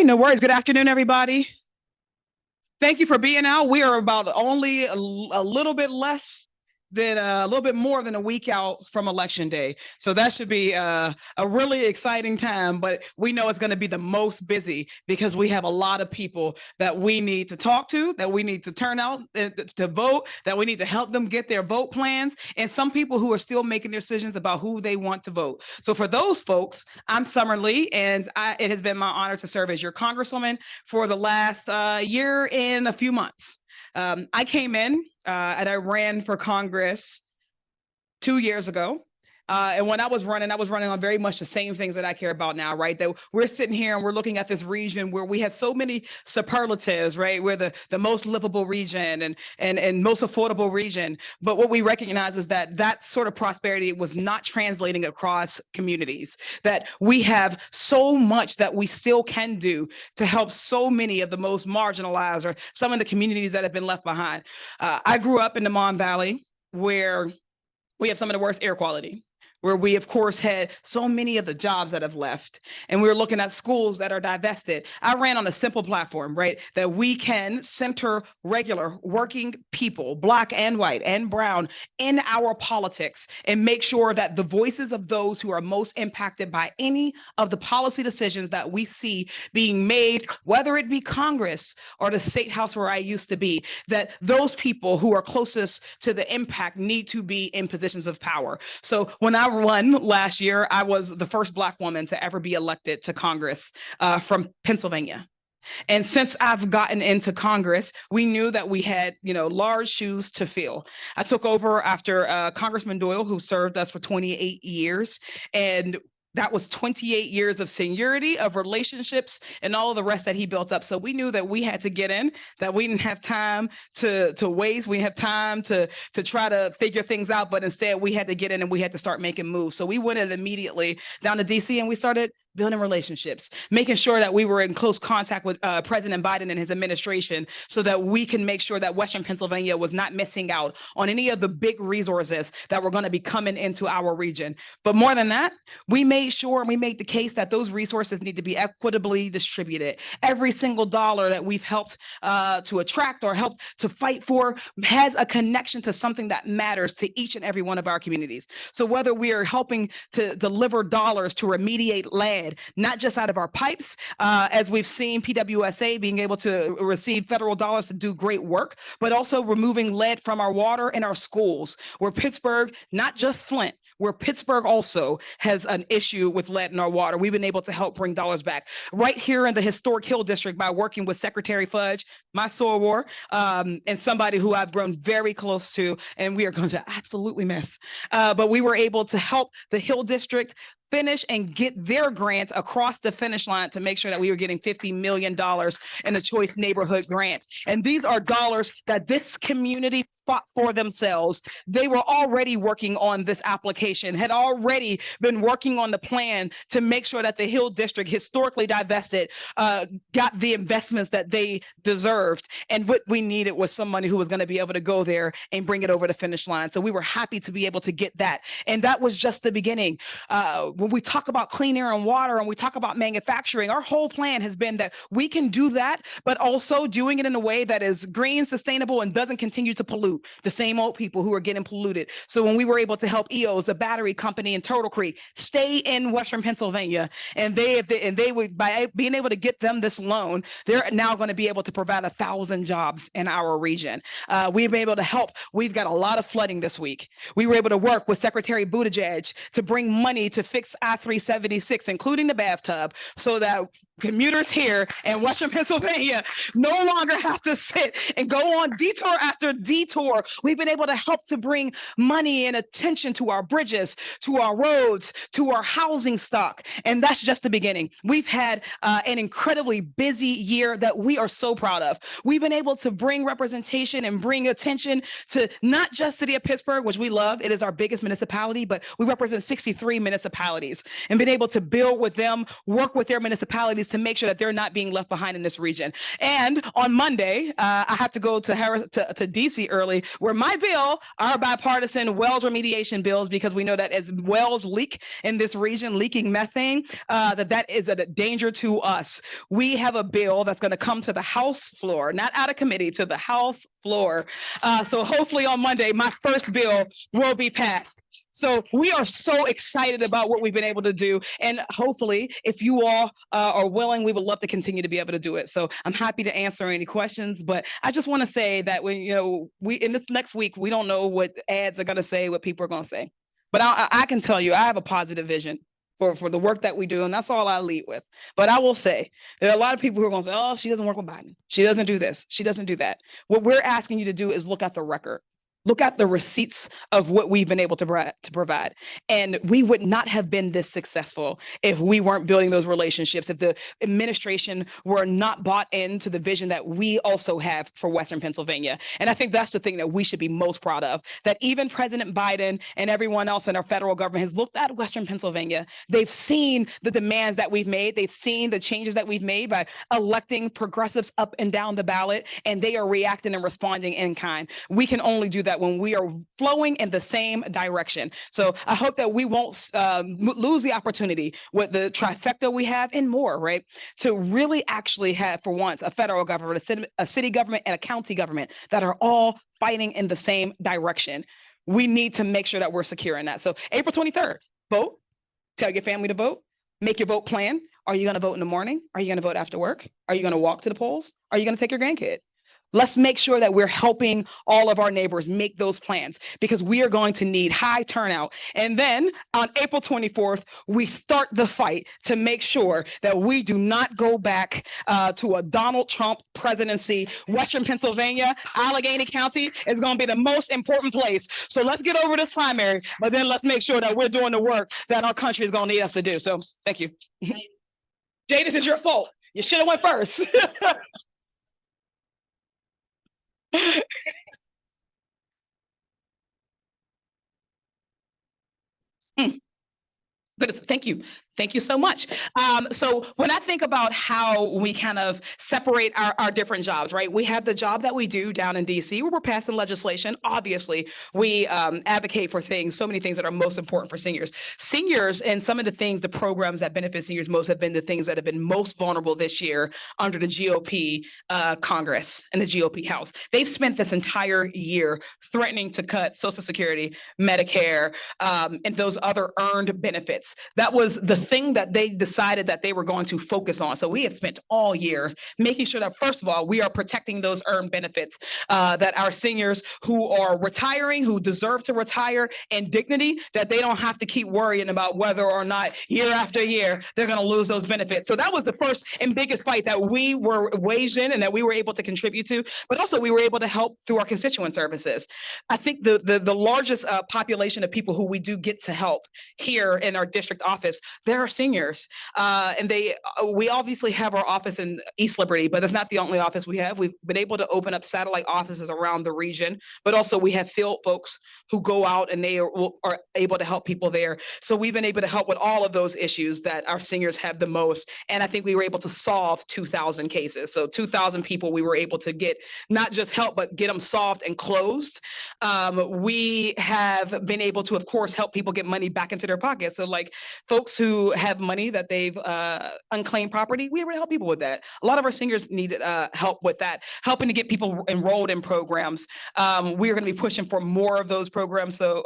no worries. Good afternoon, everybody. Thank you for being out. We are about only a little bit less than a little bit more than a week out from election day. So that should be a really exciting time, but we know it's going to be the most busy because we have a lot of people that we need to talk to, that we need to turn out to vote, that we need to help them get their vote plans, and some people who are still making decisions about who they want to vote. So for those folks, I'm Summer Lee, and it has been my honor to serve as your congresswoman for the last year and a few months. I came in and I ran for Congress 2 years ago. And when I was running on very much the same things that I care about now, right? That we're sitting here and we're looking at this region where we have so many superlatives, right? We're the most livable region and most affordable region. But what we recognize is that that sort of prosperity was not translating across communities, that we have so much that we still can do to help so many of the most marginalized or some of the communities that have been left behind. I grew up in the Mon Valley where we have some of the worst air quality, where we, of course, had so many of the jobs that have left. And we're looking at schools that are divested. I ran on a simple platform, right? That we can center regular working people, Black and white and brown, in our politics and make sure that the voices of those who are most impacted by any of the policy decisions that we see being made, whether it be Congress or the state house where I used to be, that those people who are closest to the impact need to be in positions of power. So when I won last year, I was the first Black woman to ever be elected to Congress from Pennsylvania. And since I've gotten into Congress, we knew that we had, large shoes to fill. I took over after Congressman Doyle, who served us for 28 years. And that was 28 years of seniority, of relationships, and all of the rest that he built up. So we knew that we had to get in, that we didn't have time to waste. We didn't have time to try to figure things out, but instead we had to get in and we had to start making moves. So we went in immediately down to DC and we started building relationships, making sure that we were in close contact with President Biden and his administration so that we can make sure that Western Pennsylvania was not missing out on any of the big resources that were going to be coming into our region. But more than that, we made sure and we made the case that those resources need to be equitably distributed. Every single dollar that we've helped to attract or helped to fight for has a connection to something that matters to each and every one of our communities. So whether we are helping to deliver dollars to remediate land, not just out of our pipes, as we've seen PWSA being able to receive federal dollars to do great work, but also removing lead from our water and our schools, where Pittsburgh, not just Flint, where Pittsburgh also has an issue with lead in our water. We've been able to help bring dollars back. Right here in the historic Hill District by working with Secretary Fudge, my soror, and somebody who I've grown very close to, and we are going to absolutely miss. But we were able to help the Hill District finish and get their grants across the finish line to make sure that we were getting $50 million in the Choice Neighborhood Grant. And these are dollars that this community fought for themselves. They were already working on this application, had already been working on the plan to make sure that the Hill District, historically divested, got the investments that they deserved. And what we needed was somebody who was going to be able to go there and bring it over the finish line. So we were happy to be able to get that. And that was just the beginning. When we talk about clean air and water and we talk about manufacturing, our whole plan has been that we can do that, but also doing it in a way that is green, sustainable, and doesn't continue to pollute the same old people who are getting polluted. So when we were able to help EOS, the battery company in Turtle Creek, stay in Western Pennsylvania, and they would, by being able to get them this loan, they're now going to be able to provide 1,000 jobs in our region. We've been able to help. We've got a lot of flooding this week. We were able to work with Secretary Buttigieg to bring money to fix I-376, including the bathtub, so that commuters here in Western Pennsylvania no longer have to sit and go on detour after detour. We've been able to help to bring money and attention to our bridges, to our roads, to our housing stock. And that's just the beginning. We've had an incredibly busy year that we are so proud of. We've been able to bring representation and bring attention to not just City of Pittsburgh, which we love. It is our biggest municipality, but we represent 63 municipalities and been able to build with them, work with their municipalities families to make sure that they're not being left behind in this region. And on Monday, I have to go to DC early, where my bill, our bipartisan wells remediation bills, because we know that as wells leak in this region, leaking methane, that is a danger to us. We have a bill that's going to come to the House floor, not out of committee, to the House floor. So hopefully on Monday, my first bill will be passed. So we are so excited about what we've been able to do. And hopefully, if you all are willing, we would love to continue to be able to do it. So I'm happy to answer any questions. But I just want to say that when, we in this next week, we don't know what ads are going to say, what people are going to say. But I can tell you, I have a positive vision for the work that we do. And that's all I lead with. But I will say, there are a lot of people who are going to say, oh, she doesn't work with Biden. She doesn't do this. She doesn't do that. What we're asking you to do is look at the record. Look at the receipts of what we've been able to provide. And we would not have been this successful if we weren't building those relationships, if the administration were not bought into the vision that we also have for Western Pennsylvania. And I think that's the thing that we should be most proud of, that even President Biden and everyone else in our federal government has looked at Western Pennsylvania. They've seen the demands that we've made. They've seen the changes that we've made by electing progressives up and down the ballot, and they are reacting and responding in kind. We can only do that when we are flowing in the same direction. So I hope that we won't lose the opportunity with the trifecta we have and more, right? To really actually have, for once, a federal government, a city government, and a county government that are all fighting in the same direction. We need to make sure that we're secure in that. So April 23rd, vote, tell your family to vote, make your vote plan. Are you going to vote in the morning? Are you going to vote after work? Are you going to walk to the polls? Are you going to take your grandkid? Let's make sure that we're helping all of our neighbors make those plans, because we are going to need high turnout. And then on April 24th, we start the fight to make sure that we do not go back to a Donald Trump presidency. Western Pennsylvania, Allegheny County is going to be the most important place. So let's get over this primary, but then let's make sure that we're doing the work that our country is going to need us to do. So thank you. Jay, this is your fault. You should have went first. But thank you. Thank you so much. So when I think about how we kind of separate our different jobs, right? We have the job that we do down in DC where we're passing legislation. Obviously, we advocate for things, so many things that are most important for seniors. Seniors, and some of the things, the programs that benefit seniors most have been the things that have been most vulnerable this year under the GOP Congress and the GOP House. They've spent this entire year threatening to cut Social Security, Medicare, and those other earned benefits. That was the thing that they decided that they were going to focus on. So we have spent all year making sure that, first of all, we are protecting those earned benefits, that our seniors who are retiring, who deserve to retire in dignity, that they don't have to keep worrying about whether or not year after year they're going to lose those benefits. So that was the first and biggest fight that we were waged in and that we were able to contribute to, but also we were able to help through our constituent services. I think the largest population of people who we do get to help here in our district office, there are seniors, and we obviously have our office in East Liberty, but that's not the only office we have. We've been able to open up satellite offices around the region, but also we have field folks who go out and they are able to help people there. So we've been able to help with all of those issues that our seniors have the most. And I think we were able to solve 2,000 cases. So 2,000 people we were able to get, not just help, but get them solved and closed. We have been able to, of course, help people get money back into their pockets. So like folks who have money that they've unclaimed property, we were able to help people with that. A lot of our seniors needed help with that, helping to get people enrolled in programs. We are going to be pushing for more of those programs so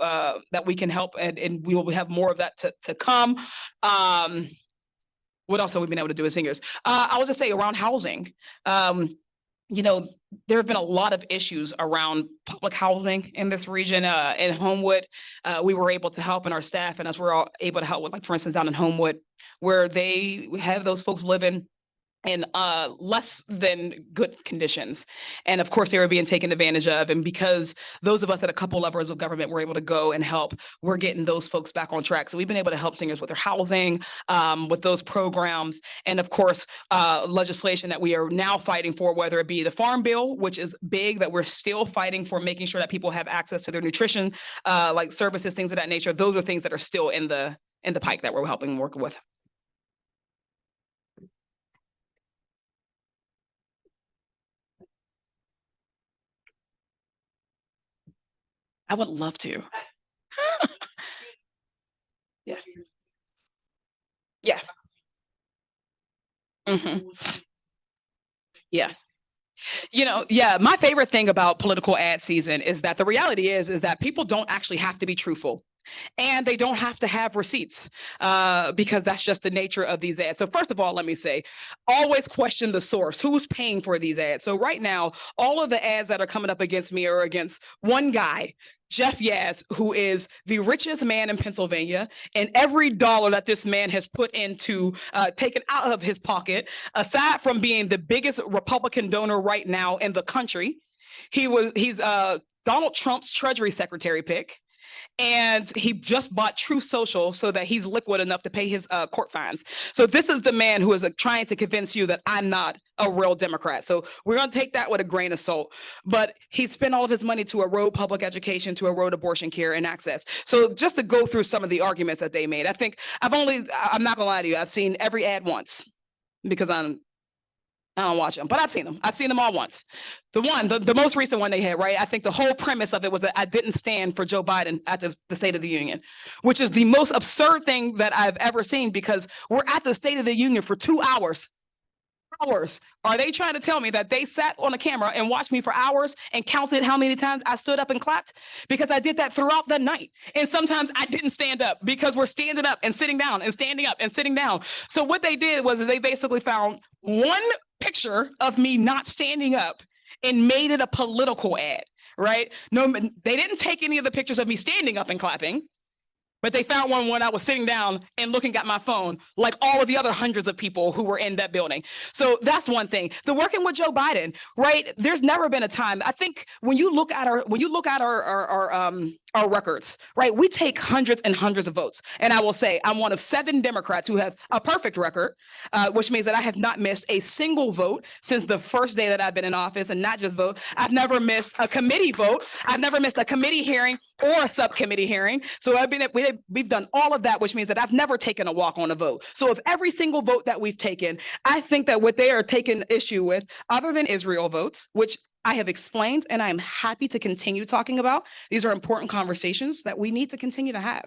that we can help, and we will have more of that to come. What else have we been able to do as seniors? I was just say around housing. There have been a lot of issues around public housing in this region. In Homewood, we were able to help, and our staff and us were all able to help with, like, for instance, down in Homewood, where they have those folks living in less than good conditions. And of course, they were being taken advantage of. And because those of us at a couple levels of government were able to go and help, we're getting those folks back on track. So we've been able to help seniors with their housing, with those programs. And of course, legislation that we are now fighting for, whether it be the Farm Bill, which is big, that we're still fighting for, making sure that people have access to their nutrition, like services, things of that nature. Those are things that are still in the pike that we're helping work with. I would love to. Yeah. Yeah. Hmm. Yeah. Yeah, my favorite thing about political ad season is that the reality is that people don't actually have to be truthful. And they don't have to have receipts because that's just the nature of these ads. So first of all, let me say, always question the source. Who's paying for these ads? So right now, all of the ads that are coming up against me are against one guy, Jeff Yaz, who is the richest man in Pennsylvania, and every dollar that this man has put into taken out of his pocket, aside from being the biggest Republican donor right now in the country, he's Donald Trump's Treasury Secretary pick, and he just bought True Social so that he's liquid enough to pay his court fines. So this is the man who is trying to convince you that I'm not a real Democrat. So we're going to take that with a grain of salt. But he spent all of his money to erode public education, to erode abortion care and access. So just to go through some of the arguments that they made, I think I'm not going to lie to you, I've seen every ad once because I don't watch them, but I've seen them. I've seen them all once. The most recent one they had, right? I think the whole premise of it was that I didn't stand for Joe Biden at the State of the Union, which is the most absurd thing that I've ever seen because we're at the State of the Union for 2 hours. Hours. Are they trying to tell me that they sat on a camera and watched me for hours and counted how many times I stood up and clapped? Because I did that throughout the night. And sometimes I didn't stand up because we're standing up and sitting down and standing up and sitting down. So what they did was they basically found one picture of me not standing up and made it a political ad, right? No, they didn't take any of the pictures of me standing up and clapping. But they found one when I was sitting down and looking at my phone, like all of the other hundreds of people who were in that building. So that's one thing. The working with Joe Biden, right? There's never been a time. I think when you look at our records, right? We take hundreds and hundreds of votes. And I will say I'm one of 7 Democrats who have a perfect record, which means that I have not missed a single vote since the first day that I've been in office, and not just vote. I've never missed a committee vote. I've never missed a committee hearing or a subcommittee hearing. So we've done all of that, which means that I've never taken a walk on a vote. So of every single vote that we've taken, I think that what they are taking issue with, other than Israel votes, which I have explained and I am happy to continue talking about, these are important conversations that we need to continue to have.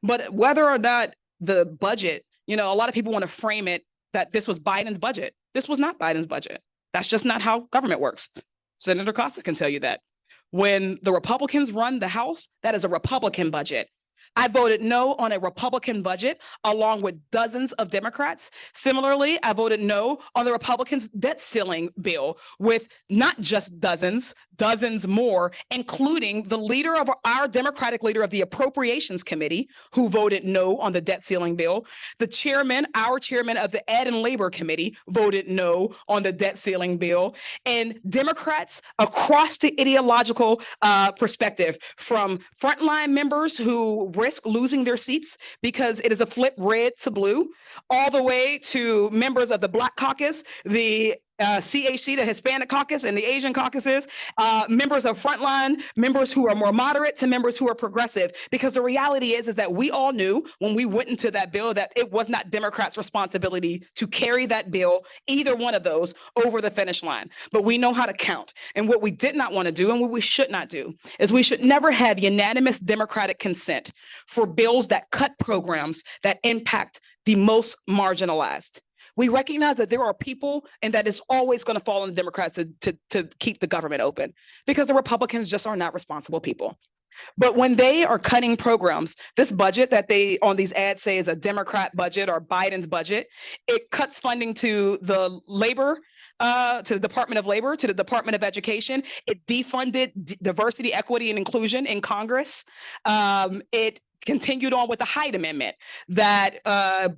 But whether or not the budget, a lot of people want to frame it that this was Biden's budget. This was not Biden's budget. That's just not how government works. Senator Costa can tell you that. When the Republicans run the House, that is a Republican budget. I voted no on a Republican budget along with dozens of Democrats. Similarly, I voted no on the Republicans' debt ceiling bill with not just dozens more, including the leader of our Democratic leader of the Appropriations Committee, who voted no on the debt ceiling bill. Our chairman of the Ed and Labor Committee voted no on the debt ceiling bill. And Democrats across the ideological perspective, from frontline members who risk losing their seats because it is a flip red to blue, all the way to members of the Black Caucus, the CHC, the Hispanic Caucus, and the Asian caucuses, members of frontline, members who are more moderate to members who are progressive. Because the reality is that we all knew when we went into that bill that it was not Democrats' responsibility to carry that bill, either one of those, over the finish line. But we know how to count. And what we did not want to do and what we should not do is we should never have unanimous Democratic consent for bills that cut programs that impact the most marginalized. We recognize that there are people and that it's always going to fall on the Democrats to keep the government open because the Republicans just are not responsible people. But when they are cutting programs, this budget that they on these ads say is a Democrat budget or Biden's budget, it cuts funding to the labor, to the Department of Labor, to the Department of Education. It defunded diversity, equity, and inclusion in Congress. It continued on with the Hyde Amendment that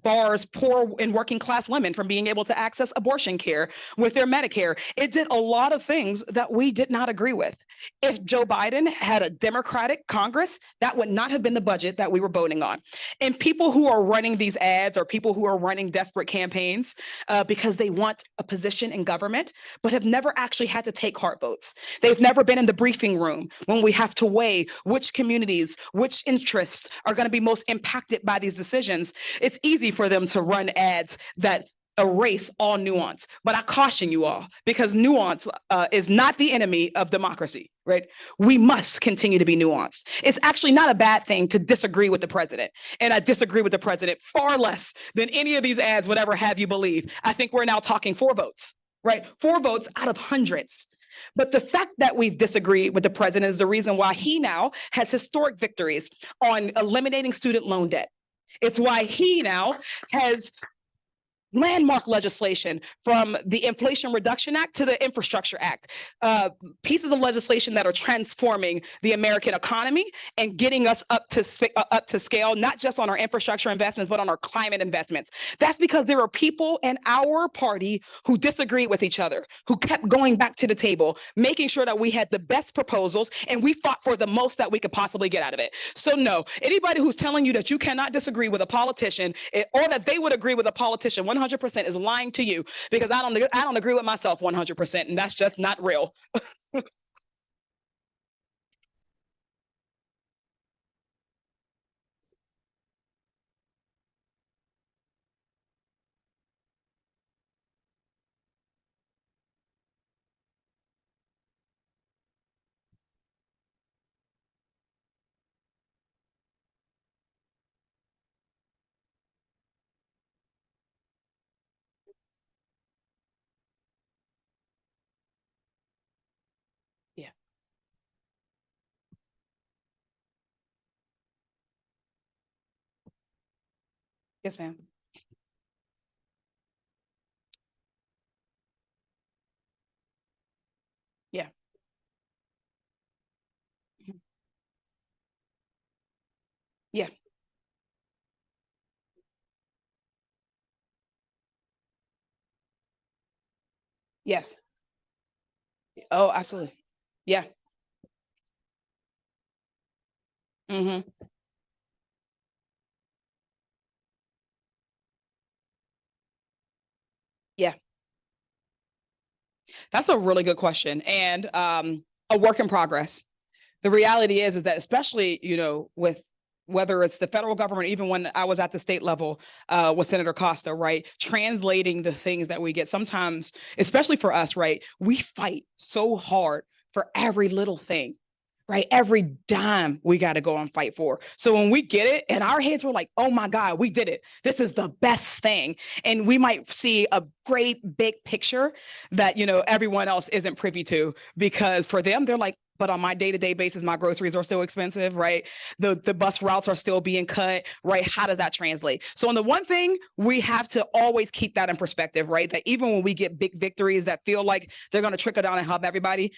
bars poor and working class women from being able to access abortion care with their Medicare. It did a lot of things that we did not agree with. If Joe Biden had a Democratic Congress, that would not have been the budget that we were voting on. And people who are running these ads are people who are running desperate campaigns because they want a position in government, but have never actually had to take hard votes. They've never been in the briefing room when we have to weigh which communities, which interests are going to be most impacted by these decisions. It's easy for them to run ads that erase all nuance. But I caution you all, because nuance is not the enemy of democracy, right? We must continue to be nuanced. It's actually not a bad thing to disagree with the president. And I disagree with the president far less than any of these ads would ever have you believe. I think we're now talking 4 votes, right? 4 votes out of hundreds. But the fact that we've disagreed with the president is the reason why he now has historic victories on eliminating student loan debt. It's why he now has landmark legislation, from the Inflation Reduction Act to the Infrastructure Act, pieces of legislation that are transforming the American economy and getting us up to scale, not just on our infrastructure investments, but on our climate investments. That's because there are people in our party who disagree with each other, who kept going back to the table, making sure that we had the best proposals, and we fought for the most that we could possibly get out of it. So no, anybody who's telling you that you cannot disagree with a politician, or that they would agree with a politician 100% is lying to you, because I don't agree with myself 100%, and that's just not real. Yeah. Yes, ma'am. Yeah. Yeah. Yes. Oh, absolutely. Yeah. Hmm. Yeah. That's a really good question, and a work in progress. The reality is that, especially, with whether it's the federal government, even when I was at the state level with Senator Costa, right, translating the things that we get sometimes, especially for us, right, we fight so hard for every little thing, right? Every dime we got to go and fight for. So when we get it, in our heads, we're like, oh my God, we did it. This is the best thing. And we might see a great big picture that, everyone else isn't privy to, because for them, they're like, but on my day-to-day basis, my groceries are still expensive, right? The bus routes are still being cut, right? How does that translate? So on the one thing, we have to always keep that in perspective, right? That even when we get big victories that feel like they're going to trickle down and help everybody,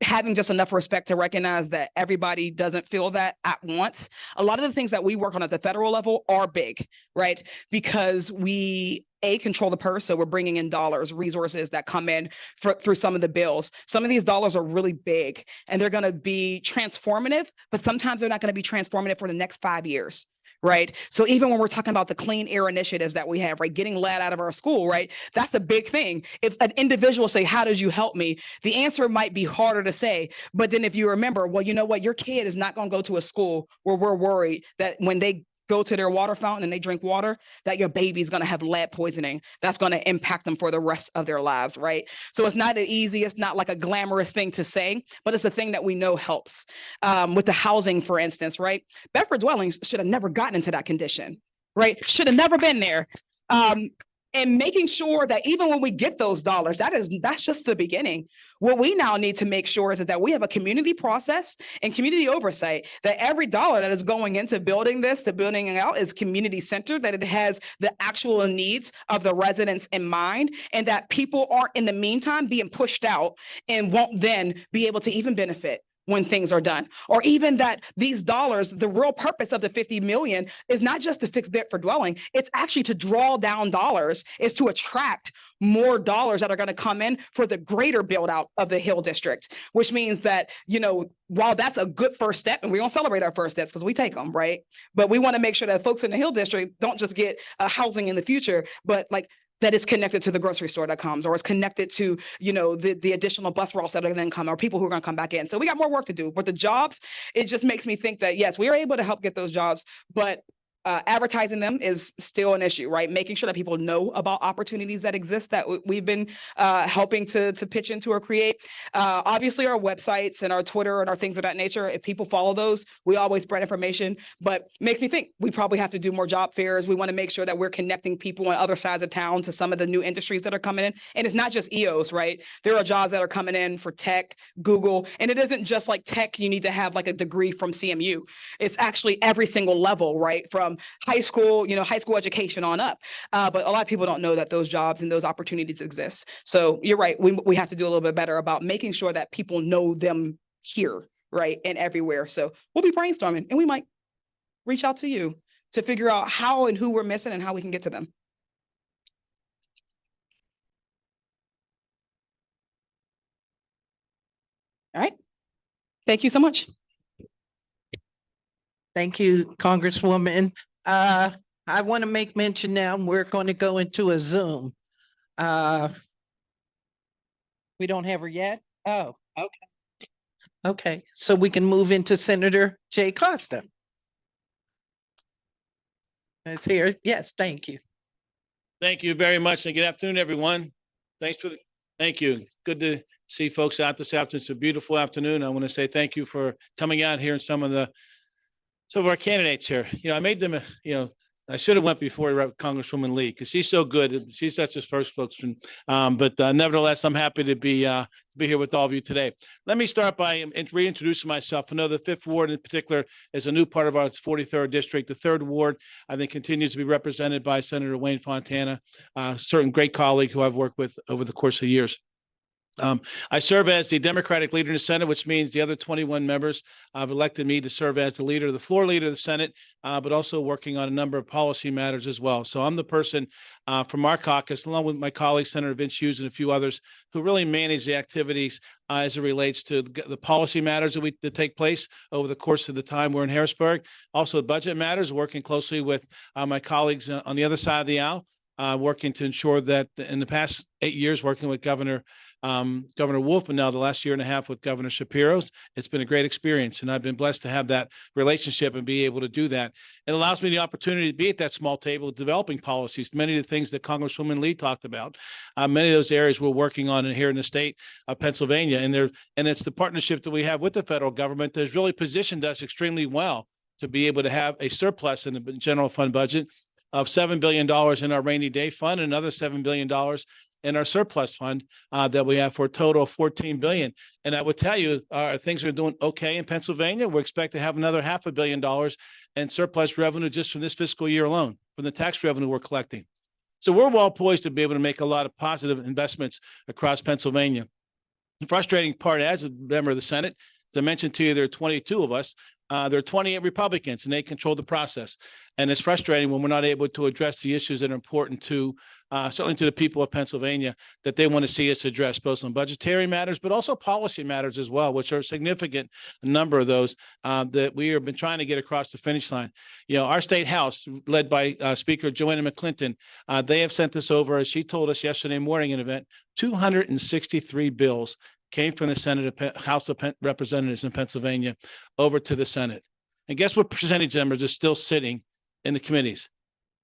having just enough respect to recognize that everybody doesn't feel that at once. A lot of the things that we work on at the federal level are big, right? Because we control the purse, so we're bringing in dollars, resources that come in through some of the bills. Some of these dollars are really big, and they're going to be transformative, but sometimes they're not going to be transformative for the next 5 years, right? So even when we're talking about the clean air initiatives that we have, right, getting lead out of our school, right, that's a big thing. If an individual say, how did you help me, the answer might be harder to say. But then if you remember, well, you know what, your kid is not going to go to a school where we're worried that when they go to their water fountain and they drink water, that your baby's going to have lead poisoning. That's going to impact them for the rest of their lives, right? So it's not easy. It's not like a glamorous thing to say, but it's a thing that we know helps. With the housing, for instance, right? Bedford dwellings should have never gotten into that condition, right? Should have never been there. Um, and making sure that even when we get those dollars, that's just the beginning. What we now need to make sure is that we have a community process and community oversight, that every dollar that is going into building this, to building it out, is community centered, that it has the actual needs of the residents in mind, and that people aren't in the meantime being pushed out and won't then be able to even benefit when things are done. Or even that these dollars, the real purpose of the 50 million is not just to fix debt for dwelling, it's actually to draw down dollars, is to attract more dollars that are going to come in for the greater build out of the Hill District, which means that, while that's a good first step, and we don't celebrate our first steps because we take them, right? But we want to make sure that folks in the Hill District don't just get housing in the future, but like that it's connected to the grocery store that comes, or it's connected to, the additional bus routes that are going to come, or people who are going to come back in. So we got more work to do. With the jobs, it just makes me think that, yes, we are able to help get those jobs, but advertising them is still an issue, right? Making sure that people know about opportunities that exist that we've been helping to pitch into or create. Obviously, our websites and our Twitter and our things of that nature, if people follow those, we always spread information, but makes me think we probably have to do more job fairs. We want to make sure that we're connecting people on other sides of town to some of the new industries that are coming in. And it's not just EOS, right? There are jobs that are coming in for tech, Google, and it isn't just like tech, you need to have like a degree from CMU. It's actually every single level, right? From high school, high school education on up. But a lot of people don't know that those jobs and those opportunities exist. So you're right. We have to do a little bit better about making sure that people know them here, right? And everywhere. So we'll be brainstorming, and we might reach out to you to figure out how and who we're missing and how we can get to them. All right. Thank you so much. Thank you, Congresswoman. I want to make mention now, we're going to go into a Zoom. We don't have her yet? Oh, okay. Okay, so we can move into Senator Jay Costa. It's here. Yes, thank you. Thank you very much, and good afternoon, everyone. Thank you. Good to see folks out this afternoon. It's a beautiful afternoon. I want to say thank you for coming out here and some of our candidates here. I made them, I should have went before Congresswoman Lee, because she's so good. She's such a first spokesman. But nevertheless, I'm happy to be here with all of you today. Let me start by reintroducing myself. I know the 5th Ward in particular is a new part of our 43rd District. The 3rd Ward, I think, continues to be represented by Senator Wayne Fontana, a certain great colleague who I've worked with over the course of years. I serve as the Democratic leader in the Senate, which means the other 21 members have elected me to serve as the leader, the floor leader of the Senate, but also working on a number of policy matters as well. So I'm the person from our caucus, along with my colleague, Senator Vince Hughes, and a few others, who really manage the activities as it relates to the policy matters that take place over the course of the time we're in Harrisburg. Also, budget matters, working closely with my colleagues on the other side of the aisle, working to ensure that in the past 8 years, working with Governor Wolf, and now the last year and a half with Governor Shapiro. It's been a great experience, and I've been blessed to have that relationship and be able to do that. It allows me the opportunity to be at that small table developing policies, many of the things that Congresswoman Lee talked about. Many of those areas we're working on here in the state of Pennsylvania, and it's the partnership that we have with the federal government that has really positioned us extremely well to be able to have a surplus in the general fund budget of $7 billion in our rainy day fund, and another $7 billion in our surplus fund that we have, for a total of $14 billion. And I would tell you, things are doing okay in Pennsylvania. We expect to have another $500 million in surplus revenue just from this fiscal year alone, from the tax revenue we're collecting. So we're well poised to be able to make a lot of positive investments across Pennsylvania. The frustrating part, as a member of the Senate, as I mentioned to you, there are 22 of us. There are 28 Republicans, and they control the process. And it's frustrating when we're not able to address the issues that are important to certainly to the people of Pennsylvania, that they want to see us address, both on budgetary matters, but also policy matters as well, which are a significant number of those that we have been trying to get across the finish line. Our state house, led by Speaker Joanna McClinton, they have sent this over, as she told us yesterday morning in an event, 263 bills came from the House of Representatives in Pennsylvania over to the Senate. And guess what percentage of members are still sitting in the committees?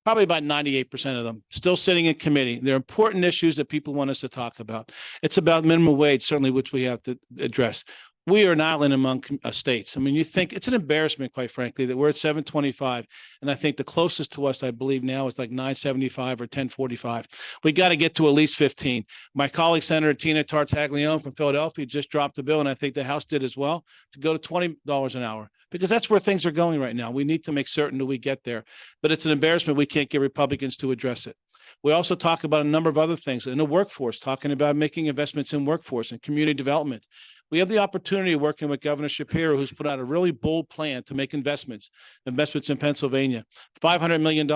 Probably about 98% of them still sitting in committee. They're important issues that people want us to talk about. It's about minimum wage, certainly, which we have to address. We are an island among states. I mean, you think it's an embarrassment, quite frankly, that we're at 725. And I think the closest to us, I believe now, is like 975 or 1045. We got to get to at least 15. My colleague, Senator Tina Tartaglione from Philadelphia, just dropped the bill, and I think the House did as well, to go to $20 an hour, because that's where things are going right now. We need to make certain that we get there. But it's an embarrassment we can't get Republicans to address it. We also talk about a number of other things in the workforce, talking about making investments in workforce and community development. We have the opportunity of working with Governor Shapiro, who's put out a really bold plan to make investments in Pennsylvania, $500 million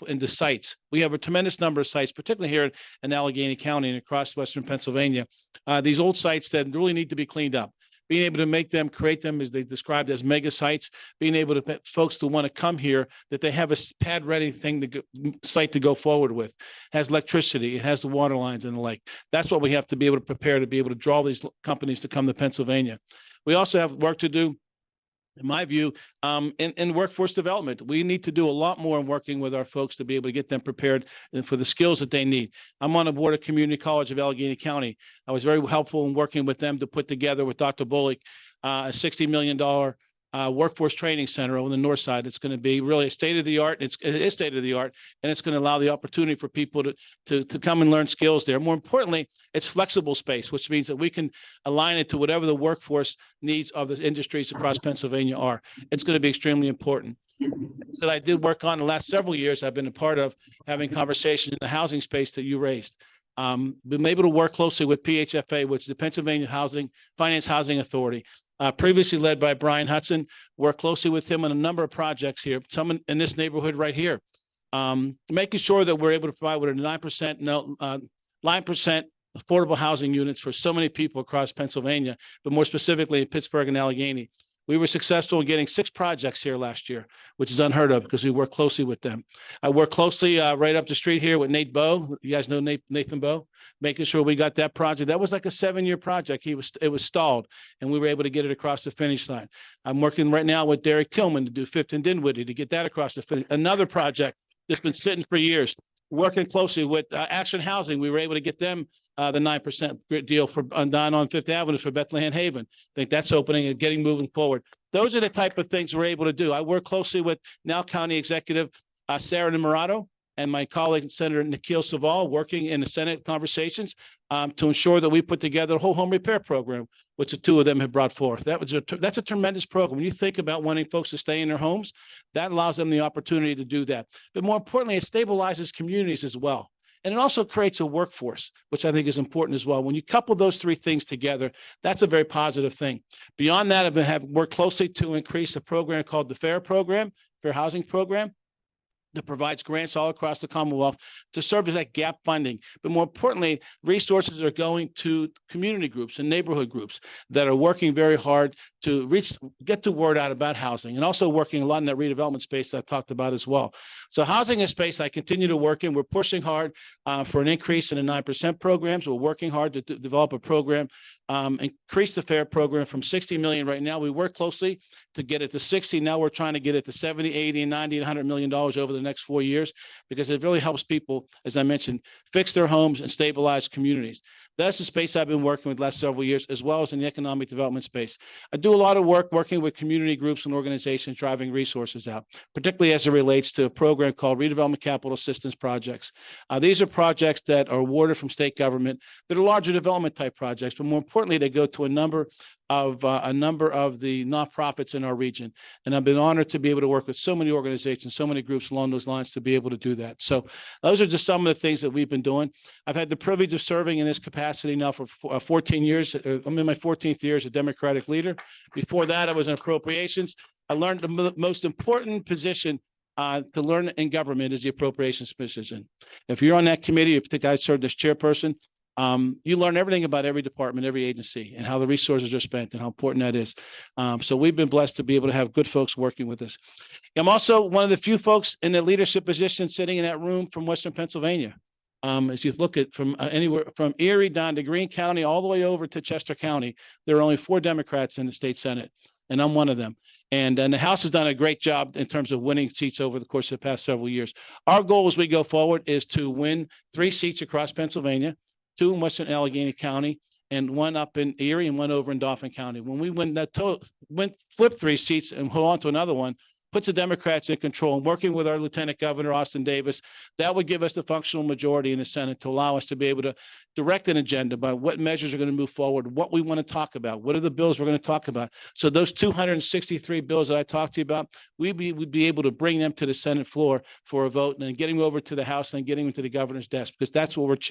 into sites. We have a tremendous number of sites, particularly here in Allegheny County and across Western Pennsylvania. These old sites that really need to be cleaned up. Being able to create them, as they described, as mega sites, being able to get folks to want to come here, that they have a pad ready site to go forward with. It has electricity, it has the water lines and the like. That's what we have to be able to prepare to be able to draw these companies to come to Pennsylvania. We also have work to do in my view, in workforce development. We need to do a lot more in working with our folks to be able to get them prepared and for the skills that they need. I'm on the board of Community College of Allegheny County. I was very helpful in working with them to put together with Dr. Bullock a $60 million workforce training center on the north side. It's going to be really a state of the art. It is state of the art, and it's going to allow the opportunity for people to come and learn skills there. More importantly, it's flexible space, which means that we can align it to whatever the workforce needs of the industries across Pennsylvania are. It's going to be extremely important. So I did work on the last several years. I've been a part of having conversations in the housing space that you raised. Been able to work closely with PHFA, which is the Pennsylvania Finance Housing Authority, previously led by Brian Hudson. Work closely with him on a number of projects here, some in this neighborhood right here, making sure that we're able to provide with a 9% affordable housing units for so many people across Pennsylvania, but more specifically in Pittsburgh and Allegheny. We were successful in getting 6 projects here last year, which is unheard of because we work closely with them. I work closely right up the street here with Nate Bowe. You guys know Nathan Bowe, making sure we got that project. That was like a 7-year project. It was stalled, and we were able to get it across the finish line. I'm working right now with Derek Tillman to do Fifth and Dinwiddie to get that across the finish. Another project that's been sitting for years. Working closely with Action Housing, we were able to get them the 9% deal for down on Fifth Avenue for Bethlehem Haven. I think that's opening and getting moving forward. Those are the type of things we're able to do. I work closely with now County Executive Sarah Namarato and my colleague Senator Nikhil Saval, working in the Senate conversations to ensure that we put together a whole home repair program, which the 2 of them have brought forth. That's a tremendous program. When you think about wanting folks to stay in their homes, that allows them the opportunity to do that. But more importantly, it stabilizes communities as well. And it also creates a workforce, which I think is important as well. When you couple those 3 things together, that's a very positive thing. Beyond that, I have worked closely to increase a program called the Fair Housing Program, that provides grants all across the Commonwealth to serve as that gap funding. But more importantly, resources are going to community groups and neighborhood groups that are working very hard to get the word out about housing, and also working a lot in that redevelopment space that I talked about as well. So housing is a space I continue to work in. We're pushing hard for an increase in the 9% programs. We're working hard to develop a program, increase the FAIR program from 60 million right now. We work closely to get it to 60. Now we're trying to get it to 70, 80, and 90, and $100 million over the next 4 years, because it really helps people, as I mentioned, fix their homes and stabilize communities. That's the space I've been working with the last several years, as well as in the economic development space. I do a lot of work working with community groups and organizations driving resources out, particularly as it relates to a program called Redevelopment Capital Assistance Projects. These are projects that are awarded from state government that are larger development type projects, but more importantly, they go to a number of the nonprofits in our region. And I've been honored to be able to work with so many organizations, so many groups along those lines to be able to do that. So those are just some of the things that we've been doing. I've had the privilege of serving in this capacity now for 14 years. I'm in my 14th year as a Democratic leader. Before that, I was in appropriations. I learned the most important position to learn in government is the appropriations position. If you're on that committee, if the guy served as chairperson, you learn everything about every department, every agency, and how the resources are spent and how important that is. So we've been blessed to be able to have good folks working with us. I'm also one of the few folks in the leadership position sitting in that room from Western Pennsylvania. As you look at from anywhere from Erie down to Greene County, all the way over to Chester County, there are only 4 Democrats in the state Senate, and I'm one of them. And the House has done a great job in terms of winning seats over the course of the past several years. Our goal as we go forward is to win 3 seats across Pennsylvania, 2 in Western Allegheny County, and 1 up in Erie and 1 over in Dauphin County. When we win that flip 3 seats and hold on to another one, puts the Democrats in control, and working with our Lieutenant Governor, Austin Davis, that would give us the functional majority in the Senate to allow us to be able to direct an agenda by what measures are going to move forward, what we want to talk about, what are the bills we're going to talk about. So those 263 bills that I talked to you about, we'd be able to bring them to the Senate floor for a vote, and then getting them over to the House and getting them to the governor's desk, because that's what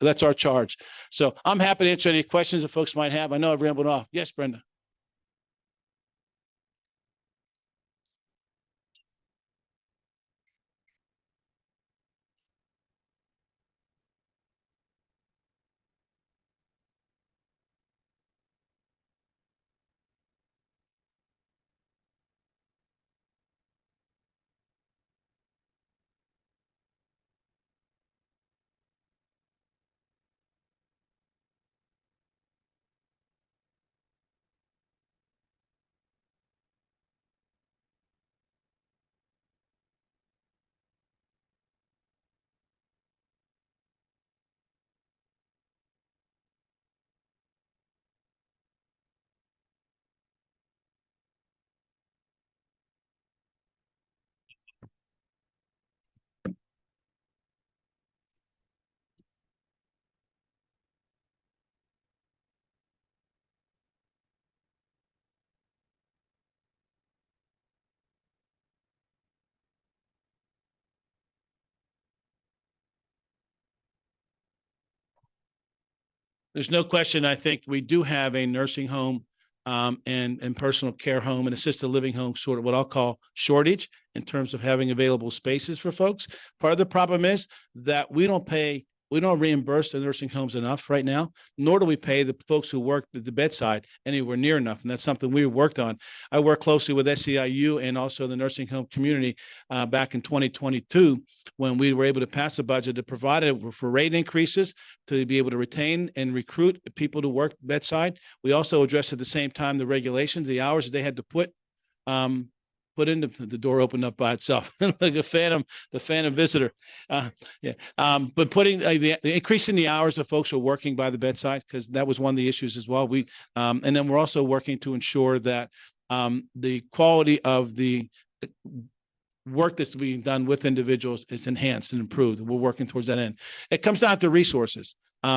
that's our charge. So I'm happy to answer any questions that folks might have. I know I've rambled off. Yes, Brenda. There's no question. I think we do have a nursing home and personal care home and assisted living home, sort of what I'll call shortage in terms of having available spaces for folks. Part of the problem is that we don't reimburse the nursing homes enough right now, nor do we pay the folks who work at the bedside anywhere near enough. And that's something we worked on. I work closely with SEIU and also the nursing home community back in 2022, when we were able to pass a budget that provided for rate increases to be able to retain and recruit people to work bedside. We also addressed at the same time the regulations, the hours that they had to put in. The door opened up by itself like the phantom visitor. But putting the increasing the hours of folks who are working by the bedside, because that was one of the issues as well. And then we're also working to ensure that the quality of the work that's being done with individuals is enhanced and improved. We're working towards that end. It comes down to resources.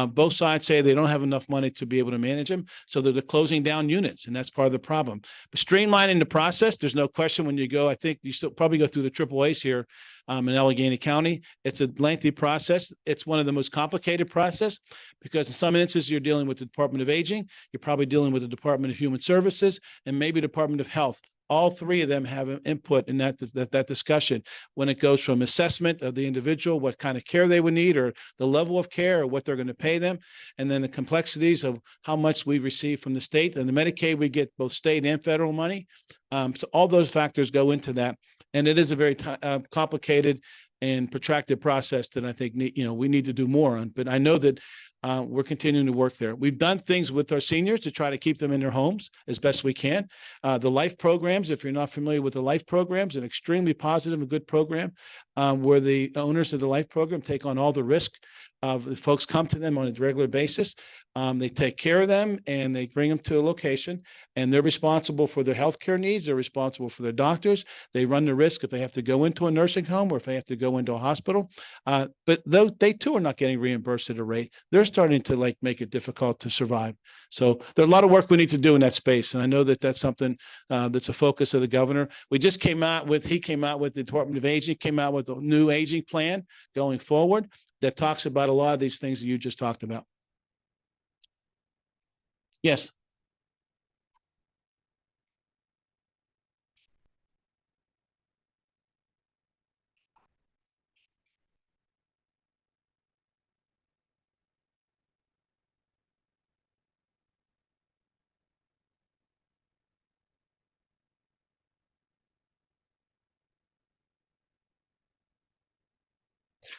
Both sides say they don't have enough money to be able to manage them, so they're closing down units, and that's part of the problem. But streamlining the process, there's no question when you go, I think you still probably go through the AAAs here in Allegheny County. It's a lengthy process. It's one of the most complicated process because in some instances you're dealing with the Department of Aging, you're probably dealing with the Department of Human Services, and maybe Department of Health. All three of them have an input in that discussion when it goes from assessment of the individual, what kind of care they would need, or the level of care, or what they're going to pay them, and then the complexities of how much we receive from the state. And the Medicaid, we get both state and federal money. So all those factors go into that, and it is a very complicated and protracted process that I think we need to do more on. But I know that we're continuing to work there. We've done things with our seniors to try to keep them in their homes as best we can. The life programs, if you're not familiar with the life programs, an extremely positive and good program where the owners of the life program take on all the risk of the folks come to them on a regular basis. They take care of them and they bring them to a location, and they're responsible for their healthcare needs. They're responsible for their doctors. They run the risk if they have to go into a nursing home or if they have to go into a hospital. But they too are not getting reimbursed at a rate. They're starting to make it difficult to survive. So there's a lot of work we need to do in that space. And I know that that's something that's a focus of the governor. He came out with the Department of Aging, came out with a new aging plan going forward that talks about a lot of these things that you just talked about. Yes.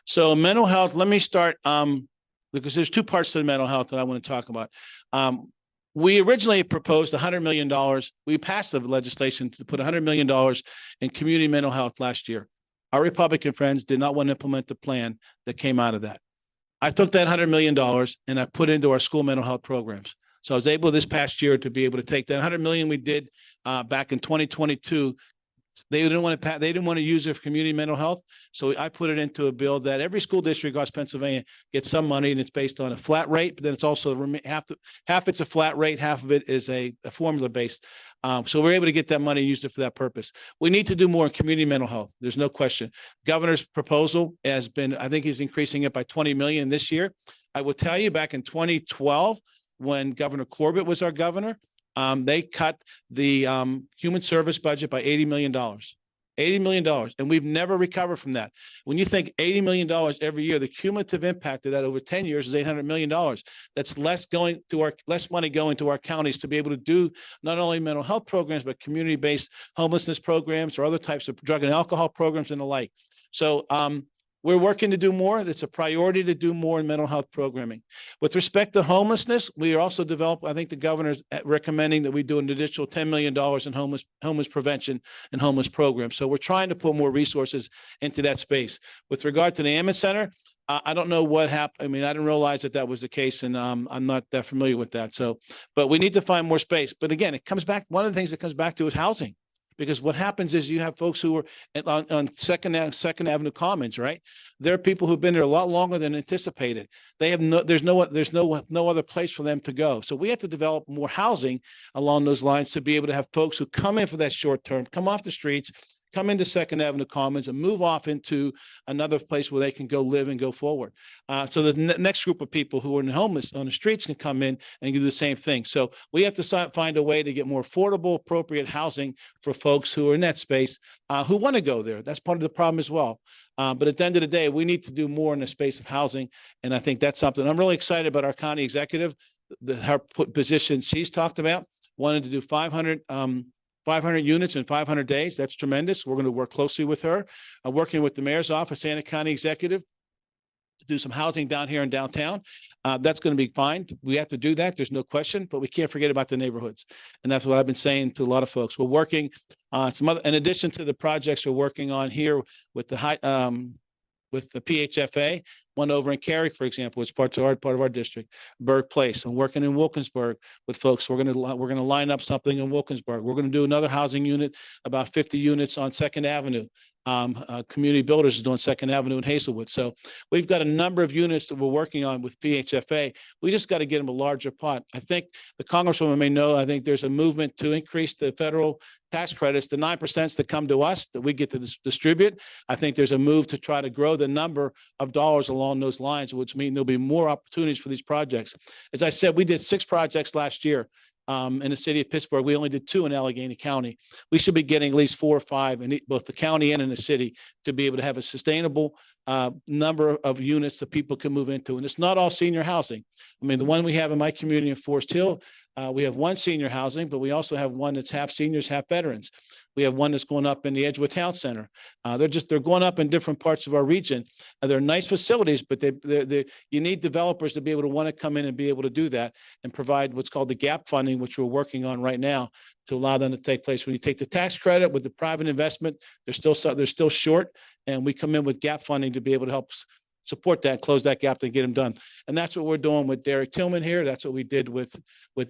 So mental health, let me start because there's two parts to the mental health that I want to talk about. We originally proposed $100 million. We passed the legislation to put $100 million in community mental health last year. Our Republican friends did not want to implement the plan that came out of that. I took that $100 million and I put into our school mental health programs. So I was able this past year to be able to take that $100 million we did back in 2022. They didn't want to use it for community mental health. So I put it into a bill that every school district across Pennsylvania gets some money, and it's based on a flat rate, but then it's also half it's a flat rate, half of it is a formula based. So we're able to get that money and use it for that purpose. We need to do more in community mental health. There's no question. Governor's proposal has been, I think he's increasing it by 20 million this year. I will tell you, back in 2012, when Governor Corbett was our governor, they cut the human service budget by $80 million. $80 million. And we've never recovered from that. When you think $80 million every year, the cumulative impact of that over 10 years is $800 million. That's less money going to our counties to be able to do not only mental health programs, but community-based homelessness programs or other types of drug and alcohol programs and the like. So we're working to do more. It's a priority to do more in mental health programming. With respect to homelessness, we are also I think the governor's recommending that we do an additional $10 million in homeless prevention and homeless programs. So we're trying to put more resources into that space. With regard to the Ammon Center, I don't know what happened. I mean, I didn't realize that was the case, and I'm not that familiar with that. So, but we need to find more space. But again, it comes back. One of the things it comes back to is housing. Because what happens is you have folks who are on Second Avenue Commons, right? There are people who've been there a lot longer than anticipated. They have there's no other place for them to go. So we have to develop more housing along those lines to be able to have folks who come in for that short term, come off the streets, come into Second Avenue Commons and move off into another place where they can go live and go forward. So the next group of people who are homeless on the streets can come in and do the same thing. So we have to find a way to get more affordable, appropriate housing for folks who are in that space, who want to go there. That's part of the problem as well. But at the end of the day, we need to do more in the space of housing. And I think that's something I'm really excited about. Our county executive, her position she's talked about, wanted to do 500 units in 500 days. That's tremendous. We're going to work closely with her, working with the mayor's office and the county executive to do some housing down here in downtown. That's going to be fine. We have to do that. There's no question, but we can't forget about the neighborhoods. And that's what I've been saying to a lot of folks. We're working on some other, in addition to the projects we're working on here with the PHFA, one over in Keir, for example, is part of our district, Berg Place. I'm working in Wilkinsburg with folks. We're going to line up something in Wilkinsburg. We're going to do another housing unit, about 50 units on Second Avenue. Community Builders is doing Second Avenue in Hazelwood. So we've got a number of units that we're working on with PHFA. We just got to get them a larger pot. I think the Congresswoman may know, I think there's a movement to increase the federal tax credits, the 9% that come to us that we get to distribute. I think there's a move to try to grow the number of dollars along those lines, which means there'll be more opportunities for these projects. As I said, we did 6 projects last year. In the city of Pittsburgh. We only did 2 in Allegheny County. We should be getting at least 4 or 5 in both the county and in the city to be able to have a sustainable number of units that people can move into. And it's not all senior housing. I mean, the one we have in my community in Forest Hill, we have one senior housing, but we also have one that's half seniors, half veterans. We have one that's going up in the Edgewood Town Center. They're going up in different parts of our region. They're nice facilities, but you need developers to be able to want to come in and be able to do that and provide what's called the gap funding, which we're working on right now to allow them to take place. When you take the tax credit with the private investment, they're still short, and we come in with gap funding to be able to help support that, close that gap to get them done. And that's what we're doing with Derek Tillman here. That's what we did with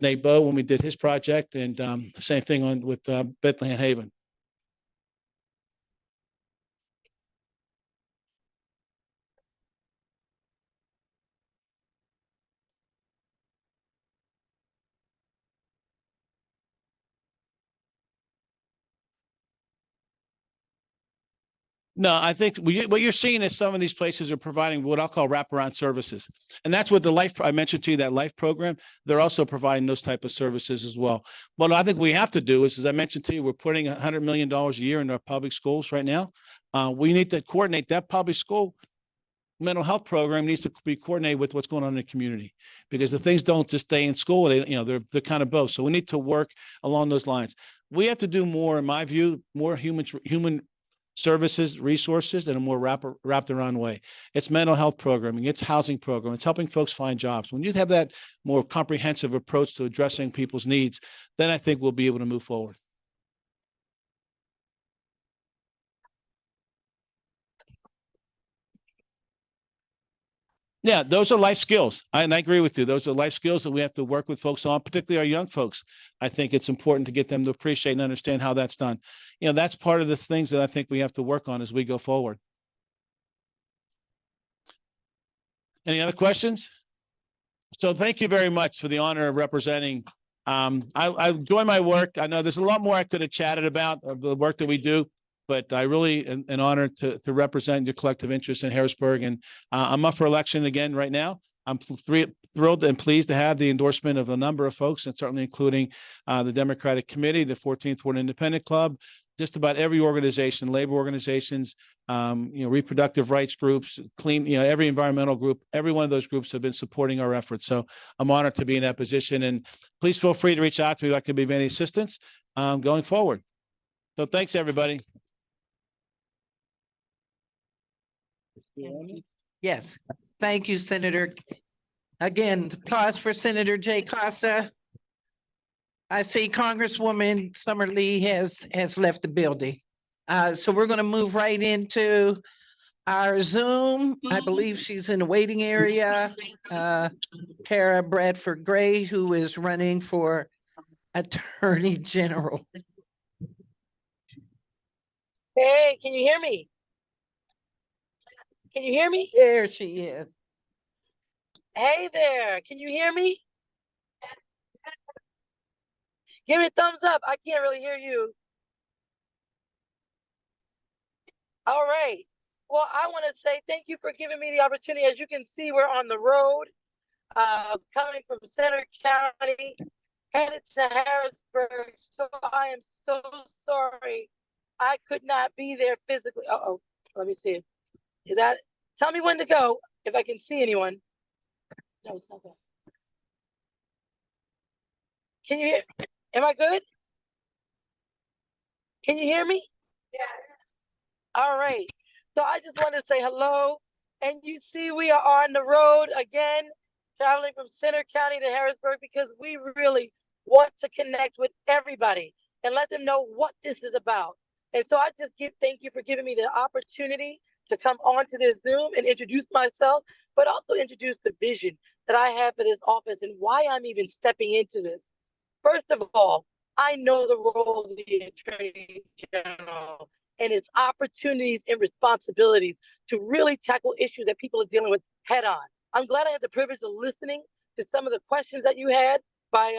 Nate Bowe when we did his project, and same thing with Bethlehem Haven. No, I think what you're seeing is some of these places are providing what I'll call wraparound services. And that's what the life, I mentioned to you, that life program, they're also providing those type of services as well. What I think we have to do is, as I mentioned to you, we're putting $100 million a year in our public schools right now. We need to coordinate that public school mental health program needs to be coordinated with what's going on in the community, because the things don't just stay in school. They're kind of both. So we need to work along those lines. We have to do more, in my view, more human services, resources in a more wrapped around way. It's mental health programming, it's housing program, it's helping folks find jobs. When you have that more comprehensive approach to addressing people's needs, then I think we'll be able to move forward. Yeah, those are life skills. And I agree with you. Those are life skills that we have to work with folks on, particularly our young folks. I think it's important to get them to appreciate and understand how that's done. That's part of the things that I think we have to work on as we go forward. Any other questions? So thank you very much for the honor of representing. I enjoy my work. I know there's a lot more I could have chatted about of the work that we do, but I really an honor to represent your collective interest in Harrisburg. And I'm up for election again right now. I'm thrilled and pleased to have the endorsement of a number of folks, and certainly including the Democratic Committee, the 14th Ward Independent Club, just about every organization, labor organizations, reproductive rights groups, every environmental group, every one of those groups have been supporting our efforts. So I'm honored to be in that position, and please feel free to reach out to me if I can be of any assistance going forward. So thanks, everybody. Yes, thank you, Senator. Again, applause for Senator Jay Costa. I see Congresswoman Summer Lee has left the building. So we're going to move right into our Zoom. I believe she's in the waiting area. Kara Bradford Gray, who is running for Attorney General. Hey, can you hear me? Can you hear me? There she is. Hey there, can you hear me? Give me a thumbs up. I can't really hear you. All right. Well, I want to say thank you for giving me the opportunity. As you can see, we're on the road, coming from Center County, headed to Harrisburg. So I am so sorry I could not be there physically. Uh-oh, let me see. Is that, tell me when to go, if I can see anyone. No, it's not that. Can you hear, am I good? Can you hear me? Yeah. All right. So I just want to say hello. And you see, we are on the road again, traveling from Center County to Harrisburg because we really want to connect with everybody and let them know what this is about. And so I just thank you for giving me the opportunity to come onto this Zoom and introduce myself, but also introduce the vision that I have for this office and why I'm even stepping into this. First of all, I know the role of the Attorney General and its opportunities and responsibilities to really tackle issues that people are dealing with head on. I'm glad I had the privilege of listening to some of the questions that you had by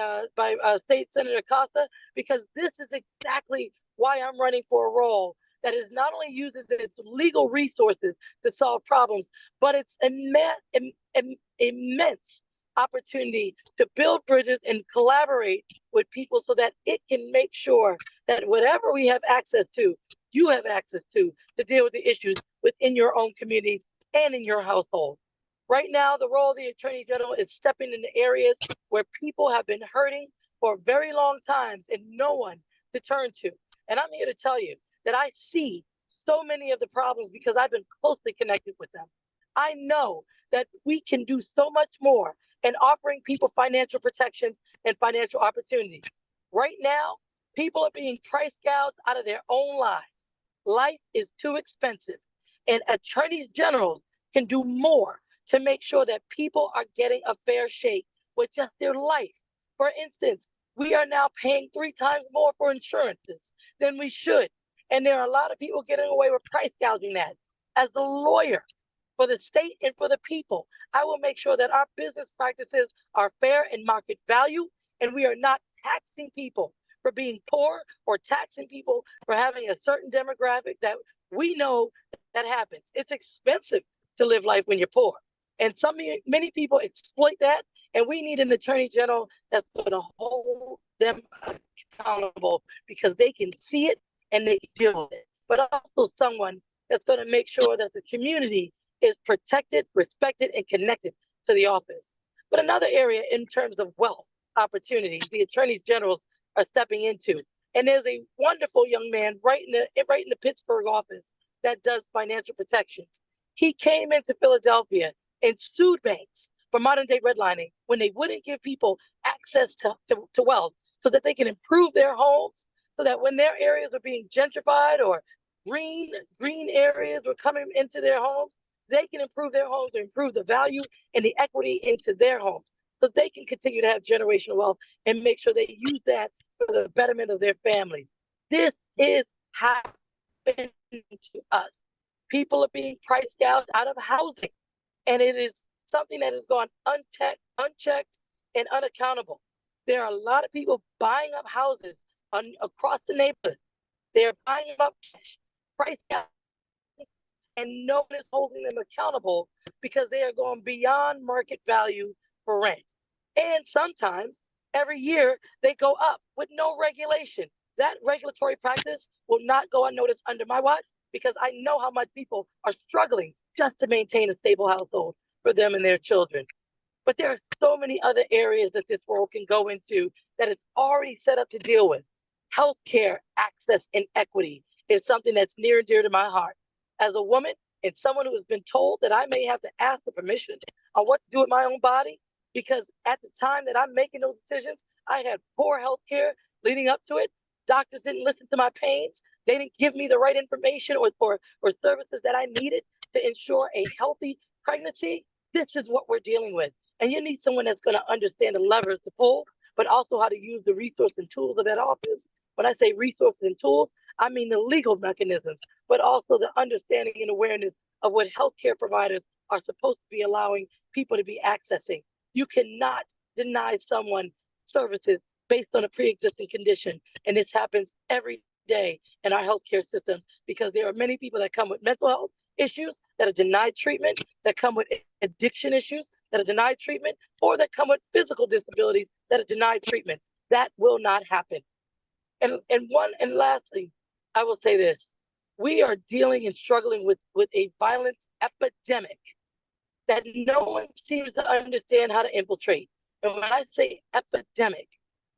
State Senator Costa, because this is exactly why I'm running for a role that is not only uses its legal resources to solve problems, but it's immense opportunity to build bridges and collaborate with people so that it can make sure that whatever we have access to, you have access to deal with the issues within your own communities and in your household. Right now, the role of the Attorney General is stepping into areas where people have been hurting for very long times and no one to turn to. And I'm here to tell you that I see so many of the problems because I've been closely connected with them. I know that we can do so much more in offering people financial protections and financial opportunities. Right now, people are being price gouged out of their own lives. Life is too expensive, and attorneys generals can do more to make sure that people are getting a fair shake with just their life. For instance, we are now paying 3 times more for insurances than we should. And there are a lot of people getting away with price gouging that. As the lawyer for the state and for the people, I will make sure that our business practices are fair and market value, and we are not taxing people for being poor or taxing people for having a certain demographic that we know that happens. It's expensive to live life when you're poor. And many people exploit that, and we need an attorney general that's going to hold them accountable because they can see it and they deal with it. But also someone that's going to make sure that the community is protected, respected, and connected to the office. But another area in terms of wealth opportunities, the attorney generals are stepping into. And there's a wonderful young man right in the Pittsburgh office that does financial protections. He came into Philadelphia and sued banks for modern day redlining when they wouldn't give people access to wealth so that they can improve their homes, so that when their areas were being gentrified or green areas were coming into their homes, they can improve their homes and improve the value and the equity into their homes so they can continue to have generational wealth and make sure they use that for the betterment of their families. This is happening to us. People are being priced out of housing, and it is something that has gone unchecked, and unaccountable. There are a lot of people buying up houses across the neighborhood. They're buying them up cash, priced out, and no one is holding them accountable because they are going beyond market value for rent. And sometimes every year they go up with no regulation. That regulatory practice will not go unnoticed under my watch because I know how much people are struggling just to maintain a stable household for them and their children. But there are so many other areas that this world can go into that it's already set up to deal with. Healthcare access and equity is something that's near and dear to my heart. As a woman and someone who has been told that I may have to ask for permission on what to do with my own body, because at the time that I'm making those decisions, I had poor health care leading up to it. Doctors didn't listen to my pains. They didn't give me the right information or services that I needed to ensure a healthy pregnancy. This is what we're dealing with. And you need someone that's going to understand the levers to pull, but also how to use the resources and tools of that office. When I say resources and tools, I mean the legal mechanisms, but also the understanding and awareness of what healthcare providers are supposed to be allowing people to be accessing. You cannot deny someone services based on a pre-existing condition. And this happens every day in our healthcare system, because there are many people that come with mental health issues that are denied treatment, that come with addiction issues that are denied treatment, or that come with physical disabilities that are denied treatment. That will not happen. And lastly, I will say this: we are dealing and struggling with a violence epidemic that no one seems to understand how to infiltrate. And when I say epidemic,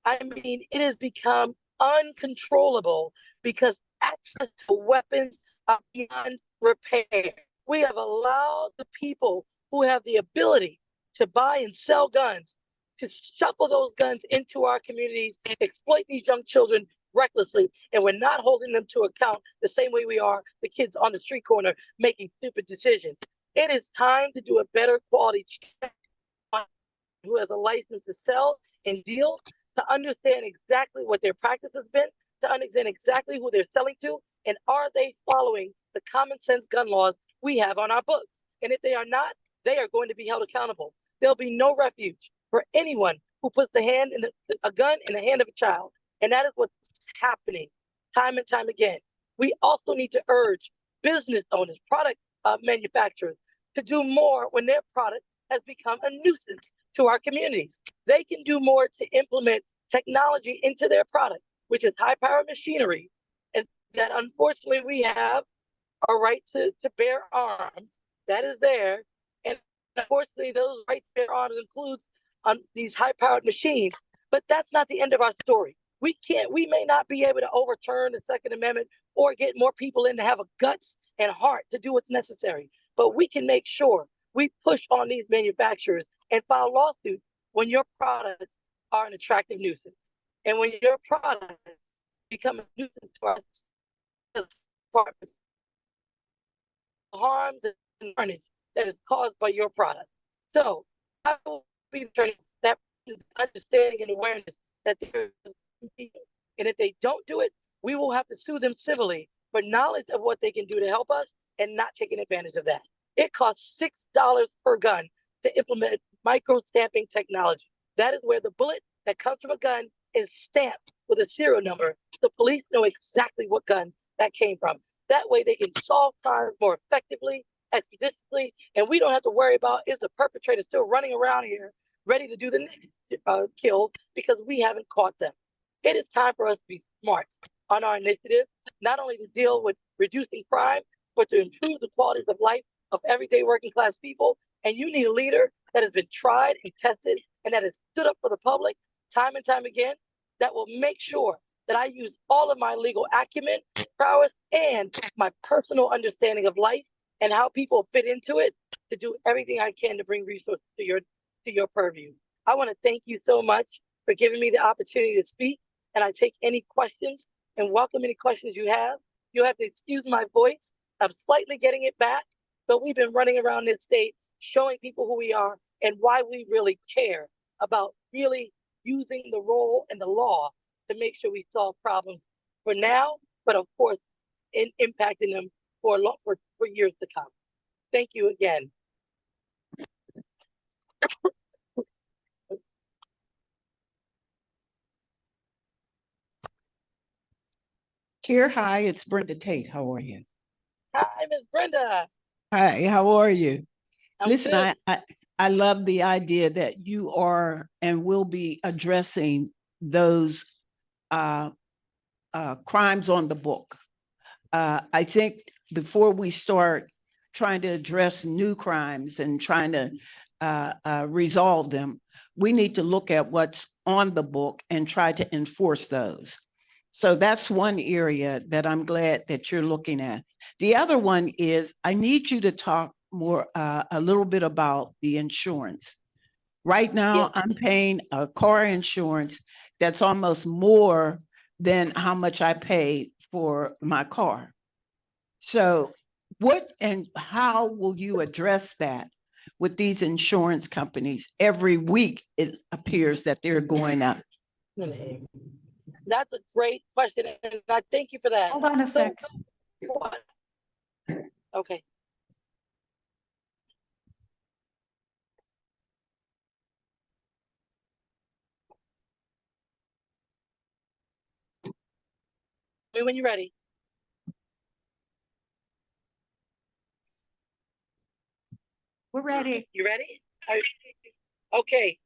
I mean it has become uncontrollable because access to weapons are beyond repair. We have allowed the people who have the ability to buy and sell guns to shuffle those guns into our communities, exploit these young children recklessly, and we're not holding them to account the same way we are the kids on the street corner making stupid decisions. It is time to do a better quality check on who has a license to sell and deal, to understand exactly what their practice has been, to understand exactly who they're selling to, and are they following the common sense gun laws we have on our books. And if they are not, they are going to be held accountable. There'll be no refuge for anyone who puts a gun in the hand of a child. And that is what's happening time and time again. We also need to urge business owners, product manufacturers, to do more when their product has become a nuisance to our communities. They can do more to implement technology into their product, which is high power machinery, and that unfortunately we have a right to bear arms. That is there. And unfortunately, those rights to bear arms includes these high powered machines. But that's not the end of our story. We may not be able to overturn the Second Amendment or get more people in to have a guts and heart to do what's necessary. But we can make sure we push on these manufacturers and file lawsuits when your products are an attractive nuisance. And when your products become a nuisance to our departments, harms and carnage that is caused by your product. So I will be turning that understanding and awareness that there is people. And if they don't do it, we will have to sue them civilly for knowledge of what they can do to help us and not taking advantage of that. It costs $6 per gun to implement micro stamping technology. That is where the bullet that comes from a gun is stamped with a serial number. The police know exactly what gun that came from. That way they can solve crimes more effectively, expeditiously, and we don't have to worry about, is the perpetrator still running around here ready to do the next kill, because we haven't caught them. It is time for us to be smart on our initiative, not only to deal with reducing crime, but to improve the qualities of life of everyday working class people. And you need a leader that has been tried and tested and that has stood up for the public time and time again, that will make sure that I use all of my legal acumen, prowess, and my personal understanding of life and how people fit into it to do everything I can to bring resources to your purview. I want to thank you so much for giving me the opportunity to speak, and I take any questions and welcome any questions you have. You have to excuse my voice. I'm slightly getting it back, but we've been running around this state showing people who we are and why we really care about really using the role and the law to make sure we solve problems for now, but of course, in impacting them for years to come. Thank you again. Keir, hi, it's Brenda Tate. How are you? Hi, Miss Brenda. Hi, how are you? I'm Listen, good. I love the idea that you are and will be addressing those crimes on the book. I think before we start trying to address new crimes and trying to resolve them, we need to look at what's on the book and try to enforce those. So that's one area that I'm glad that you're looking at. The other one is I need you to talk more, a little bit about the insurance. Right now, Yes. I'm paying a car insurance that's almost more than how much I paid for my car. So, what and how will you address that with these insurance companies? Every week, it appears that they're going up. That's a great question, and I thank you for that. Hold on a So, sec. okay. me when you're ready. We're ready. You ready? Okay.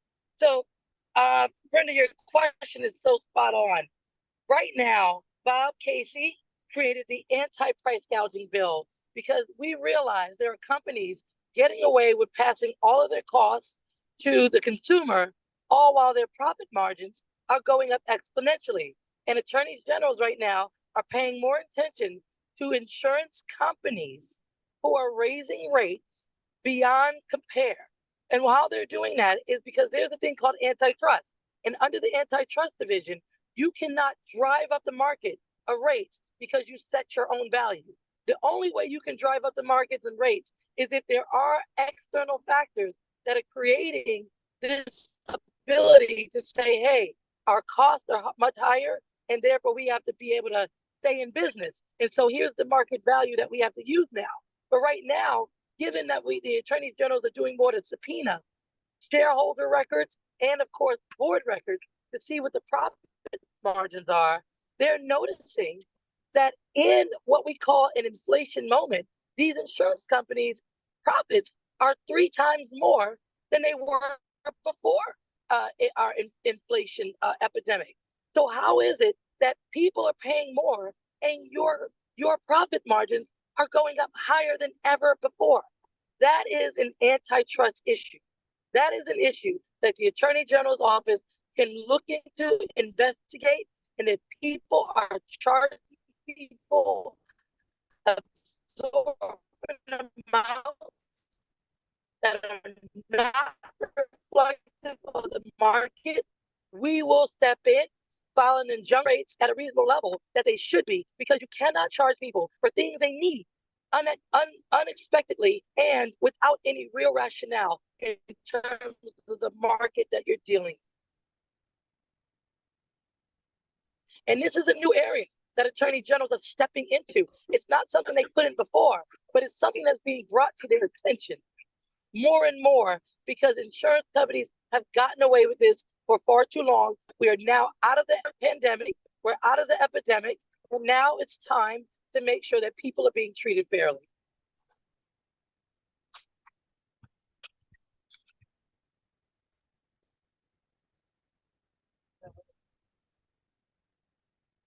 So, Brenda, your question is so spot on. Right now, Bob Casey created the anti-price gouging bill because we realize there are companies getting away with passing all of their costs to the consumer, all while their profit margins are going up exponentially. And attorneys generals right now are paying more attention to insurance companies who are raising rates beyond compare. And how they're doing that is because there's a thing called antitrust. And under the antitrust division, you cannot drive up the market of rates because you set your own value. The only way you can drive up the markets and rates is if there are external factors that are creating this ability to say, hey, our costs are much higher, and therefore we have to be able to stay in business. And so here's the market value that we have to use now. But right now, given that the attorney generals are doing more to subpoena shareholder records and, of course, board records to see what the profit margins are, they're noticing that in what we call an inflation moment, these insurance companies' profits are 3 times more than they were before our inflation epidemic. So how is it that people are paying more and your profit margins are going up higher than ever before? That is an antitrust issue. That is an issue that the Attorney General's office can look into, investigate, and if people are charging people absorbent amounts that are not reflective of the market, we will step in, file an injunction rates at a reasonable level that they should be, because you cannot charge people for things they need unexpectedly and without any real rationale in terms of the market that you're dealing. And this is a new area that attorney generals are stepping into. It's not something they couldn't before, but it's something that's being brought to their attention more and more because insurance companies have gotten away with this for far too long. We are now out of the pandemic. We're out of the epidemic. And now it's time to make sure that people are being treated fairly.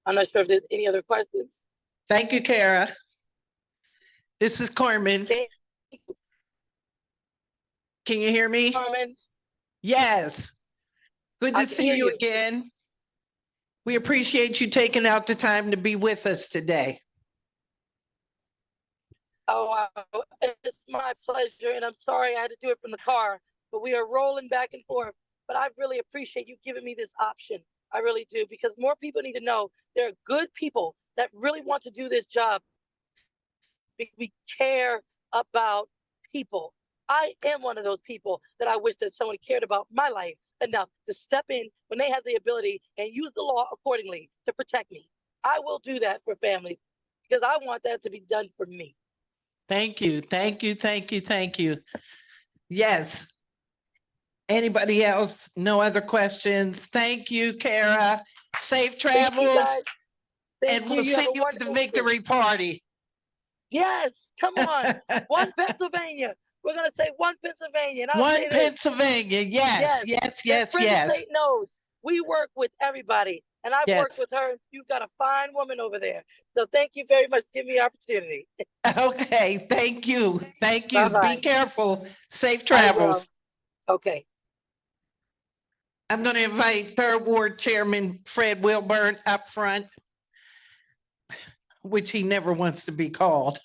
I'm not sure if there's any other questions. Thank you, Kara. This is Carmen. Thank Can you hear me? Carmen. Yes. Good I to can see hear you you. again. We appreciate you taking out the time to be with us today. Oh, wow. It's my pleasure. And I'm sorry I had to do it from the car, but we are rolling back and forth. But I really appreciate you giving me this option. I really do, because more people need to know there are good people that really want to do this job. We care about people. I am one of those people that I wish that someone cared about my life enough to step in when they have the ability and use the law accordingly to protect me. I will do that for families because I want that to be done for me. Thank you. Thank you. Thank you. Thank you. Yes. Anybody else? No other questions? Thank you, Kara. Safe Thank you, travels. guys. Thank And you. we'll You have see a you at the wonderful day. victory party. Yes, come on. One Pennsylvania. We're going to say one Pennsylvania. And I'll One say this. Pennsylvania. Yes, yes, That yes, Brenda yes. Tate knows we work with everybody. And I've worked Yes. with her. You've got a fine woman over there. So thank you very much for giving me the opportunity. Okay, thank you. Thank you. Bye-bye. Be careful. Safe I travels. will. Okay. I'm going to invite Third Ward Chairman Fred Wilburn up front, which he never wants to be called.